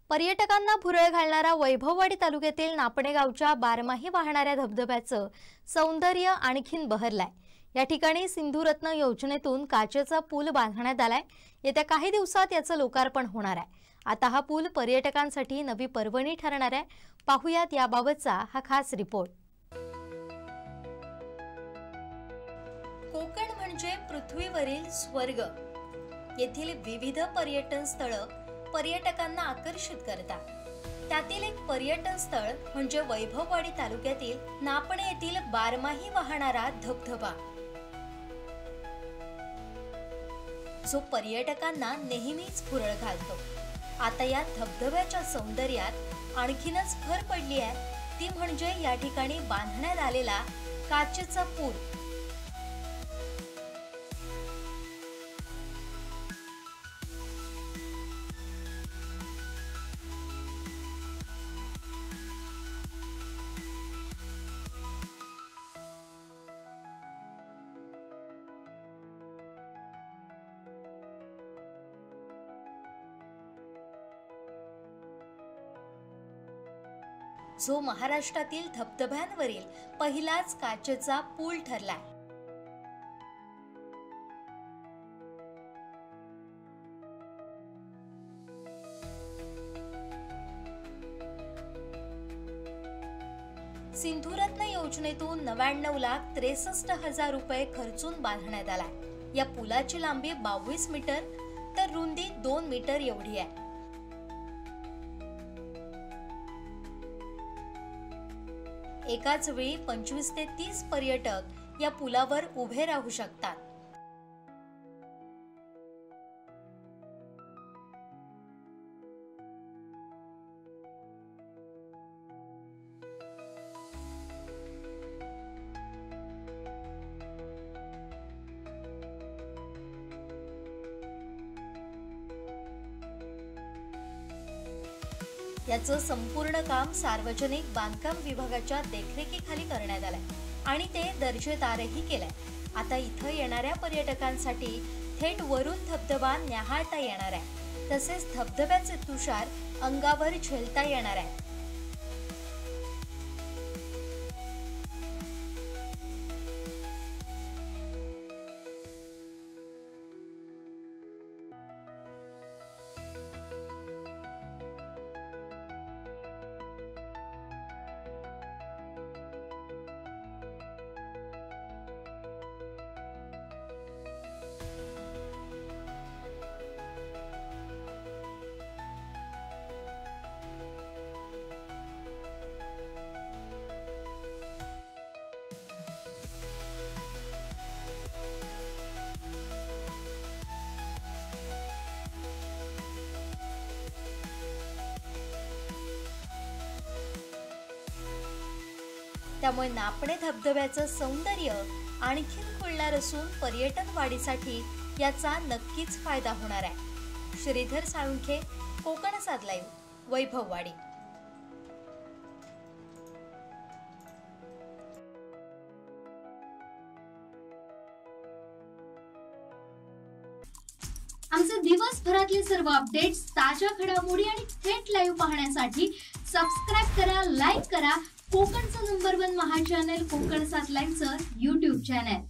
पर्यटकांना भुरळ घालणारा वैभववाडी तालुक्यातील नापणे गावच्या बारमाही वाहणाऱ्या धबधब्याचं सौंदर्य आणखीन बहरलंय। या ठिकाणी सिंधुरत्न योजनेतून काचेचा पूल बांधण्यात आलाय। येत्या काही दिवसात याचं लोकार्पण होणार आहे। आता हा पूल पर्यटकांसाठी नवी पर्वणी ठरणार आहे। पाहुयात याबाबतचा हा खास रिपोर्ट। कोकण म्हणजे पृथ्वीवरील स्वर्ग। येथील विविध पर्यटन स्थळं पर्यटकांना आकर्षित करतात। त्यातील एक पर्यटन स्थळ म्हणजे वैभववाडी तालुक्यातील नापणे येथील बारमाही वाहणारा धबधबा, जो पर्यटकांना नेहमीच भुरळ घालतो। आता या धबधब्याच्या सौंदर्यात आणखीनच भर पडली आहे, ती म्हणजे या ठिकाणी बांधण्यात आलेला काचेचा पूल। जो महाराष्ट्रातील धबधब्यांवरील पहिलाच काचेचा पूल ठरलाय। सिंधुरत्न योजनेतून 99,63,000 रुपये खर्चून बांधण्यात आलाय। या पुलाची लांबी 22 मीटर तर रुंदी 2 मीटर एवढी आहे। एकाच वेळी 25 ते 30 पर्यटक या पुलावर उभे राहू शकतात। याचं संपूर्ण काम सार्वजनिक बांधकाम विभागाच्या देखरेखीखाली करण्यात आलंय आणि ते दर्जेदारही केलंय। आता इथं येणाऱ्या पर्यटकांसाठी थेट वरून धबधबा न्याहाळता येणार आहे, तसेच धबधब्याचे तुषार अंगावर झेलता येणार आहे। त्यामुळे नापणे धबधब्याचं सौंदर्य आणखीन खुलणार असून पर्यटन वाढीसाठी याचा नक्कीच फायदा होणार आहे। श्रीधर साळुंखे, कोकणसाद लाईव्ह, वैभववाडी। आमचे दिवसभरातले सर्व अपडेट्स, ताज्या घडामोडी आणि थेट लाईव्ह पाहण्यासाठी सबस्क्राइब करा, लाईक करा कोकणचं नंबर 1 महा चॅनल कोकणसाद लाईव्हचं YouTube चॅनल।